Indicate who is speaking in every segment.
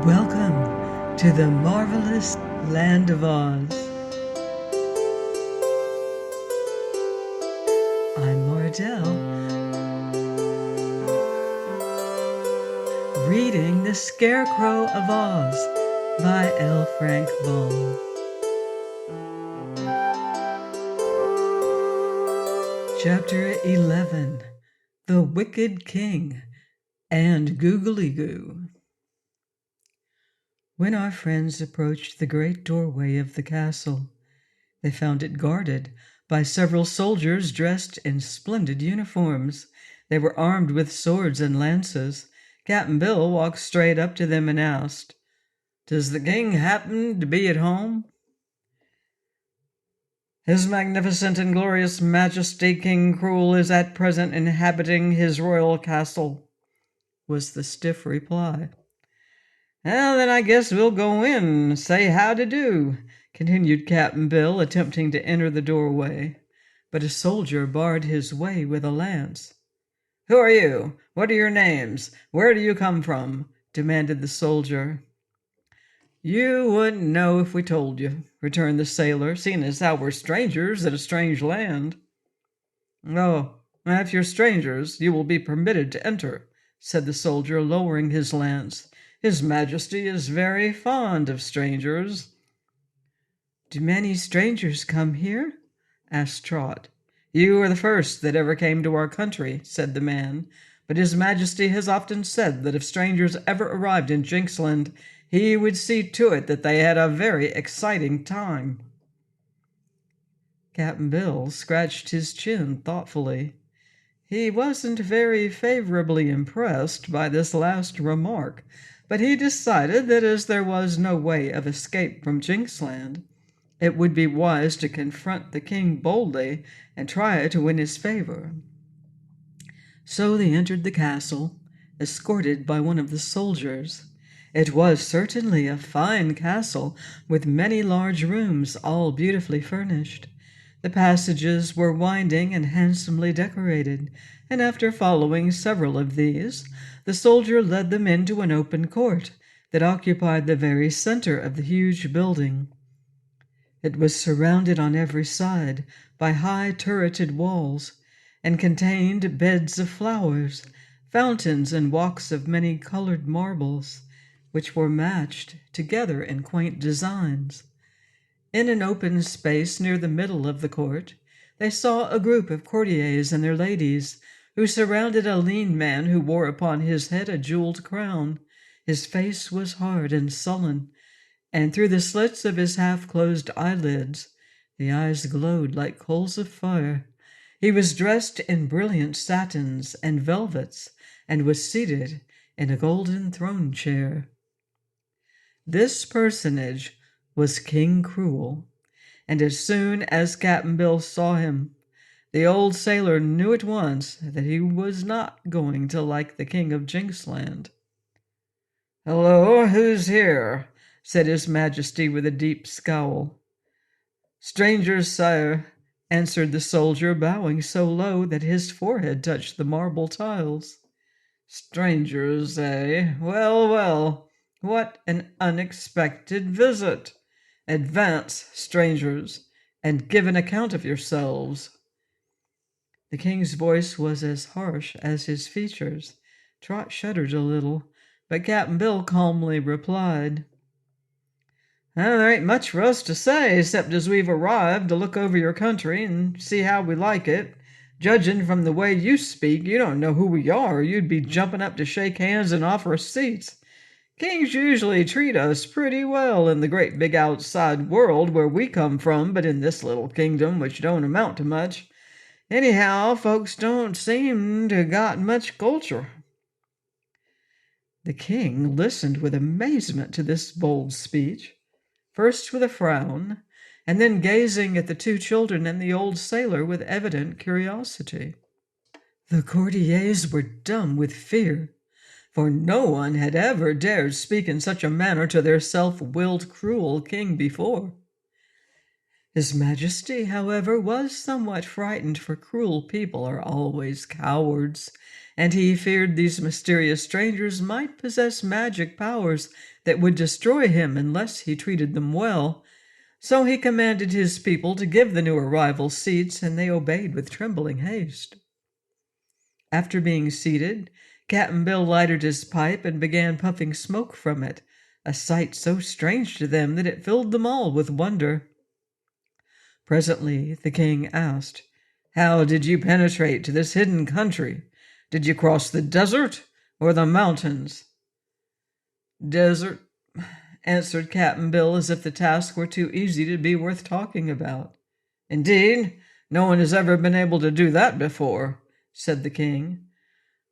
Speaker 1: Welcome to the marvelous land of Oz. I'm Mardell, reading The Scarecrow of Oz by L. Frank Baum. Chapter 11, The Wicked King and Googly-Goo. When our friends approached the great doorway of the castle, they found it guarded by several soldiers dressed in splendid uniforms. They were armed with swords and lances. Captain Bill walked straight up to them and asked, "Does the king happen to be at home?" "His magnificent and glorious majesty, King Cruel, is at present inhabiting his royal castle," was the stiff reply. "Well, then I guess we'll go in and say how to do," continued Captain Bill, attempting to enter the doorway. But a soldier barred his way with a lance. "Who are you? What are your names? Where do you come from?" demanded the soldier. "You wouldn't know if we told you," returned the sailor, "seeing as how we're strangers in a strange land." "Oh, if you're strangers, you will be permitted to enter," said the soldier, lowering his lance. "His Majesty is very fond of strangers." "Do many strangers come here?" asked Trot. "You are the first that ever came to our country," said the man. "But His Majesty has often said that if strangers ever arrived in Jinxland, he would see to it that they had a very exciting time." Cap'n Bill scratched his chin thoughtfully. He wasn't very favorably impressed by this last remark, but he decided that as there was no way of escape from Jinxland, it would be wise to confront the king boldly and try to win his favor. So they entered the castle, escorted by one of the soldiers. It was certainly a fine castle, with many large rooms, all beautifully furnished. The passages were winding and handsomely decorated, and after following several of these, the soldier led them into an open court that occupied the very center of the huge building. It was surrounded on every side by high turreted walls, and contained beds of flowers, fountains, and walks of many colored marbles, which were matched together in quaint designs. In an open space near the middle of the court, they saw a group of courtiers and their ladies, who surrounded a lean man who wore upon his head a jeweled crown. His face was hard and sullen, and through the slits of his half-closed eyelids, the eyes glowed like coals of fire. He was dressed in brilliant satins and velvets, and was seated in a golden throne chair. This personage was King Cruel, and as soon as Cap'n Bill saw him, the old sailor knew at once that he was not going to like the King of Jinxland. "Hello, who's here?" said His Majesty with a deep scowl. "Strangers, sire," answered the soldier, bowing so low that his forehead touched the marble tiles. "Strangers, eh? Well, well, what an unexpected visit! Advance, strangers, and give an account of yourselves." The king's voice was as harsh as his features. Trot shuddered a little, but Cap'n Bill calmly replied, "Well, there ain't much for us to say, except as we've arrived to look over your country and see how we like it. Judging from the way you speak, you don't know who we are, or you'd be jumping up to shake hands and offer us seats. Kings usually treat us pretty well in the great big outside world where we come from, but in this little kingdom, which don't amount to much, anyhow, folks don't seem to got much culture." The king listened with amazement to this bold speech, first with a frown, and then gazing at the two children and the old sailor with evident curiosity. The courtiers were dumb with fear, for no one had ever dared speak in such a manner to their self-willed, cruel king before. His Majesty, however, was somewhat frightened, for cruel people are always cowards, and he feared these mysterious strangers might possess magic powers that would destroy him unless he treated them well. So he commanded his people to give the new arrivals seats, and they obeyed with trembling haste. After being seated, Cap'n Bill lighted his pipe and began puffing smoke from it, a sight so strange to them that it filled them all with wonder. Presently the king asked, "How did you penetrate to this hidden country? Did you cross the desert or the mountains?" "Desert," answered Cap'n Bill, as if the task were too easy to be worth talking about. "Indeed, no one has ever been able to do that before," said the king.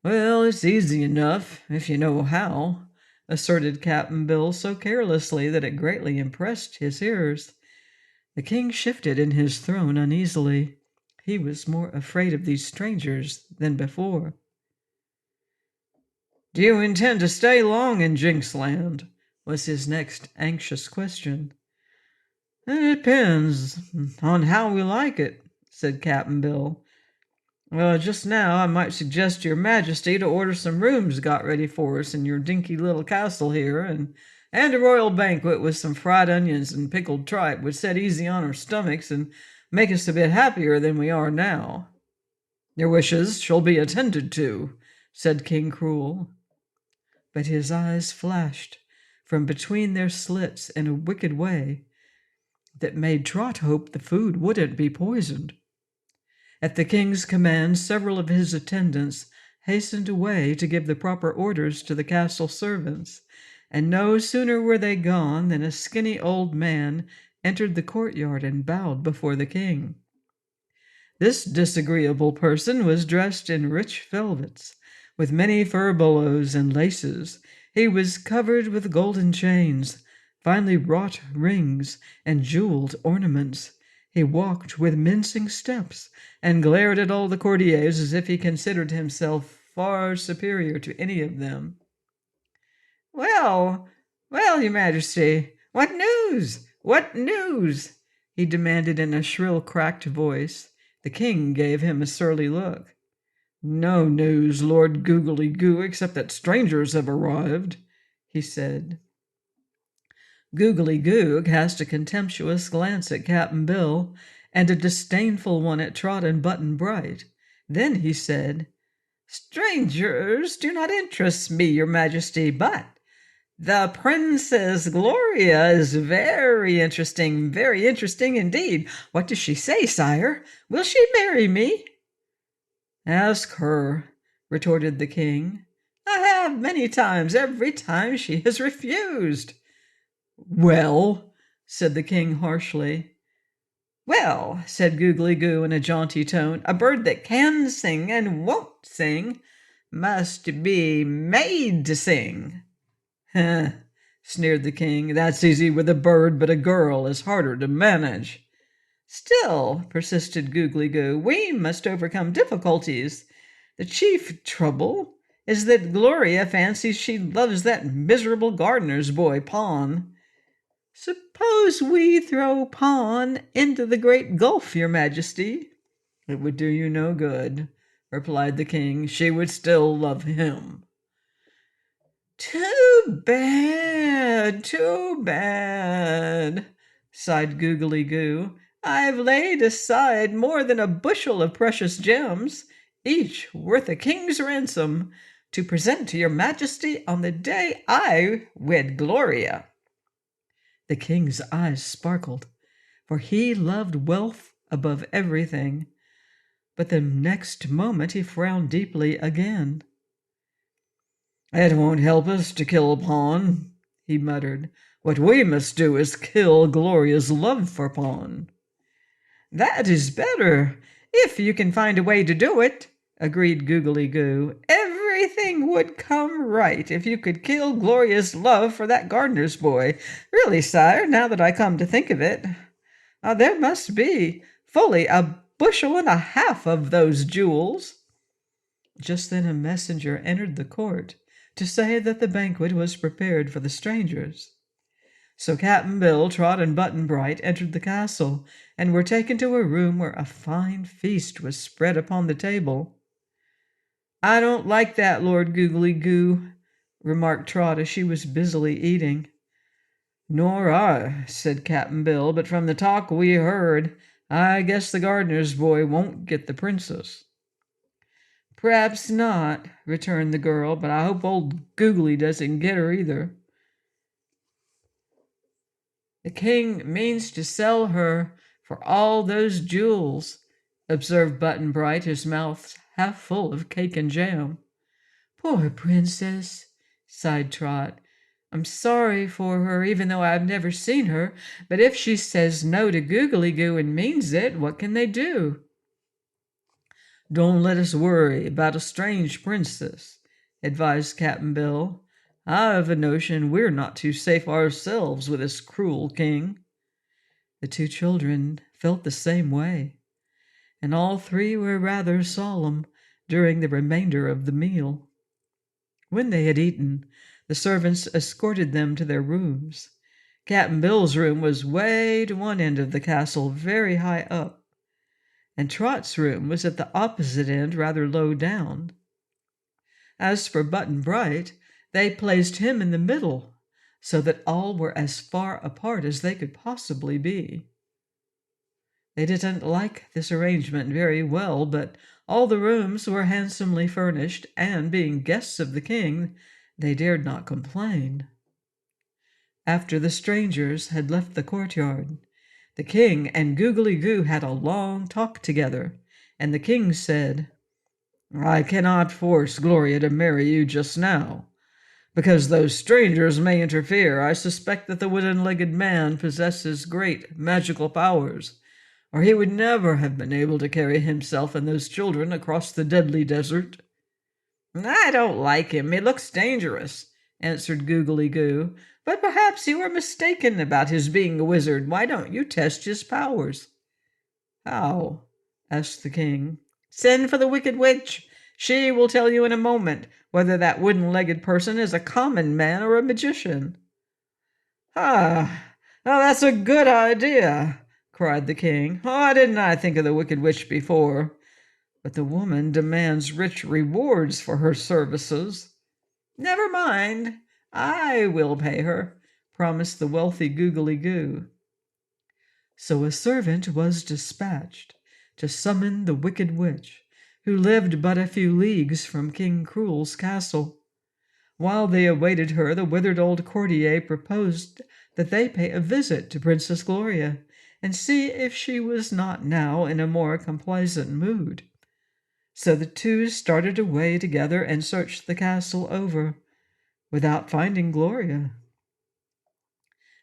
Speaker 1: "Well, it's easy enough, if you know how," asserted Cap'n Bill so carelessly that it greatly impressed his hearers. The king shifted in his throne uneasily. He was more afraid of these strangers than before. "Do you intend to stay long in Jinxland?" was his next anxious question. "It depends on how we like it," said Cap'n Bill. "Well, just now I might suggest to your Majesty to order some rooms got ready for us in your dinky little castle here, and a royal banquet with some fried onions and pickled tripe would set easy on our stomachs and make us a bit happier than we are now." "Your wishes shall be attended to," said King Cruel. But his eyes flashed from between their slits in a wicked way that made Trot hope the food wouldn't be poisoned. At the king's command, several of his attendants hastened away to give the proper orders to the castle servants, and no sooner were they gone than a skinny old man entered the courtyard and bowed before the king. This disagreeable person was dressed in rich velvets, with many furbelows and laces. He was covered with golden chains, finely wrought rings, and jeweled ornaments. He walked with mincing steps, and glared at all the courtiers as if he considered himself far superior to any of them. "Well, well, your Majesty, what news? What news?" he demanded in a shrill, cracked voice. The king gave him a surly look. "No news, Lord Googly-Goo, except that strangers have arrived," he said. Googly-Goo cast a contemptuous glance at Cap'n Bill and a disdainful one at Trot and Button-Bright. Then he said, "Strangers do not interest me, your Majesty, but the Princess Gloria is very interesting indeed. What does she say, sire? Will she marry me?" "Ask her," retorted the king. "I have many times. Every time she has refused." "Well?" said the king harshly. "Well," said Googly-Goo in a jaunty tone, "a bird that can sing and won't sing must be made to sing." "Huh," sneered the king. "That's easy with a bird, but a girl is harder to manage." "Still," persisted Googly-Goo, "we must overcome difficulties. The chief trouble is that Gloria fancies she loves that miserable gardener's boy, Pawn. Suppose we throw Pawn into the great gulf, your Majesty?" "It would do you no good," replied the king. "She would still love him." Too bad, sighed Googly-Goo. "I've laid aside more than a bushel of precious gems, each worth a king's ransom, to present to your Majesty on the day I wed Gloria." The king's eyes sparkled, for he loved wealth above everything. But the next moment he frowned deeply again. "It won't help us to kill Pawn," he muttered. "What we must do is kill Gloria's love for Pawn." "That is better, if you can find a way to do it," agreed Googly-Goo. "Everything would come right if you could kill Gloria's love for that gardener's boy. Really, sire, now that I come to think of it, there must be fully a bushel and a half of those jewels." Just then a messenger entered the court to say that the banquet was prepared for the strangers. So Cap'n Bill, Trot, and Button-Bright entered the castle and were taken to a room where a fine feast was spread upon the table. "I don't like that, Lord Googly-Goo," remarked Trot as she was busily eating. "Nor I," said Cap'n Bill, "but from the talk we heard, I guess the gardener's boy won't get the princess." "P'raps not," returned the girl, "but I hope old Googly doesn't get her either." "The king means to sell her for all those jewels," observed Button-Bright, his mouth half full of cake and jam. "Poor princess," sighed Trot. "I'm sorry for her, even though I've never seen her. But if she says no to Googly-Goo and means it, what can they do?" "Don't let us worry about a strange princess," advised Cap'n Bill. "I've a notion we're not too safe ourselves with this cruel king." The two children felt the same way, and all three were rather solemn during the remainder of the meal. When they had eaten, the servants escorted them to their rooms. Cap'n Bill's room was way to one end of the castle, very high up, and Trot's room was at the opposite end, rather low down. As for Button-Bright, they placed him in the middle, so that all were as far apart as they could possibly be. They didn't like this arrangement very well, but all the rooms were handsomely furnished, and being guests of the king, they dared not complain. After the strangers had left the courtyard, the king and Googly-Goo had a long talk together, and the king said, "I cannot force Gloria to marry you just now. Because those strangers may interfere, I suspect that the wooden-legged man possesses great magical powers, or he would never have been able to carry himself and those children across the deadly desert." "I don't like him. He looks dangerous," answered Googly-Goo. "But perhaps you are mistaken about his being a wizard. Why don't you test his powers?" "How?" asked the king. "Send for the Wicked Witch. She will tell you in a moment whether that wooden-legged person is a common man or a magician." "Ah, now that's a good idea," cried the king. "Why didn't I think of the Wicked Witch before? But the woman demands rich rewards for her services." "Never mind, I will pay her," promised the wealthy Googly-Goo. So a servant was dispatched to summon the Wicked Witch, who lived but a few leagues from King Cruel's castle. While they awaited her, the withered old courtier proposed that they pay a visit to Princess Gloria and see if she was not now in a more complaisant mood. So the two started away together and searched the castle over, without finding Gloria.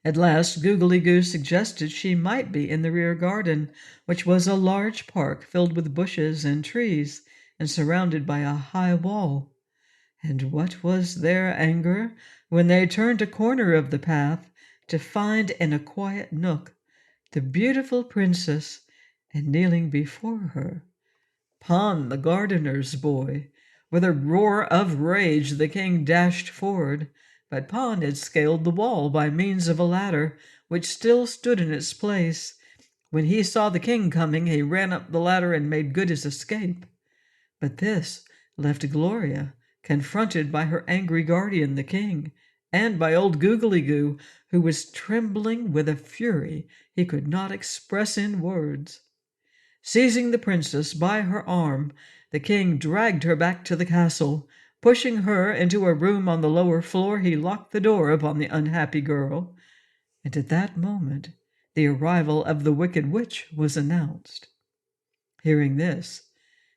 Speaker 1: At last Googly-Goo suggested she might be in the rear garden, which was a large park filled with bushes and trees and surrounded by a high wall. And what was their anger when they turned a corner of the path to find in a quiet nook the beautiful princess, and kneeling before her Pon, the gardener's boy. With a roar of rage the king dashed forward, but Pon had scaled the wall by means of a ladder, which still stood in its place. When he saw the king coming, he ran up the ladder and made good his escape. But this left Gloria confronted by her angry guardian, the king, and by old Googly-Goo, who was trembling with a fury he could not express in words. Seizing the princess by her arm, the king dragged her back to the castle. Pushing her into a room on the lower floor, he locked the door upon the unhappy girl. And at that moment, the arrival of the Wicked Witch was announced. Hearing this,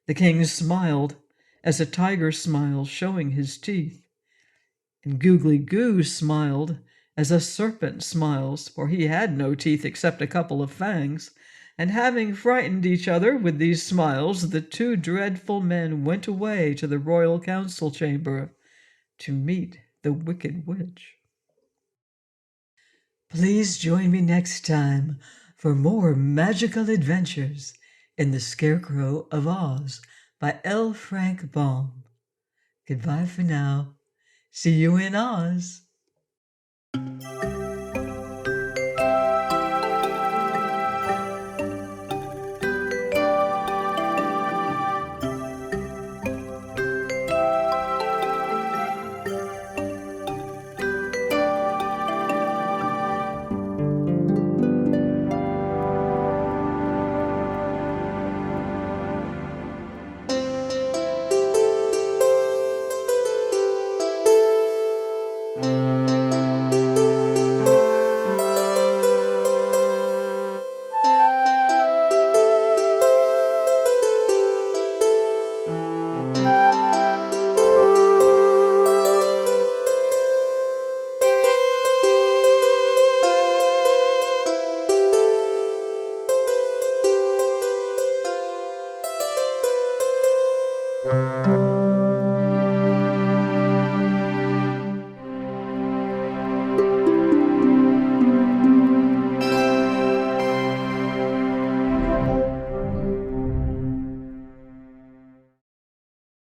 Speaker 1: the king smiled, as a tiger smiles, showing his teeth. And Googly-Goo smiled, as a serpent smiles, for he had no teeth except a couple of fangs. And having frightened each other with these smiles, the two dreadful men went away to the royal council chamber to meet the Wicked Witch. Please join me next time for more magical adventures in The Scarecrow of Oz by L. Frank Baum. Goodbye for now. See you in Oz.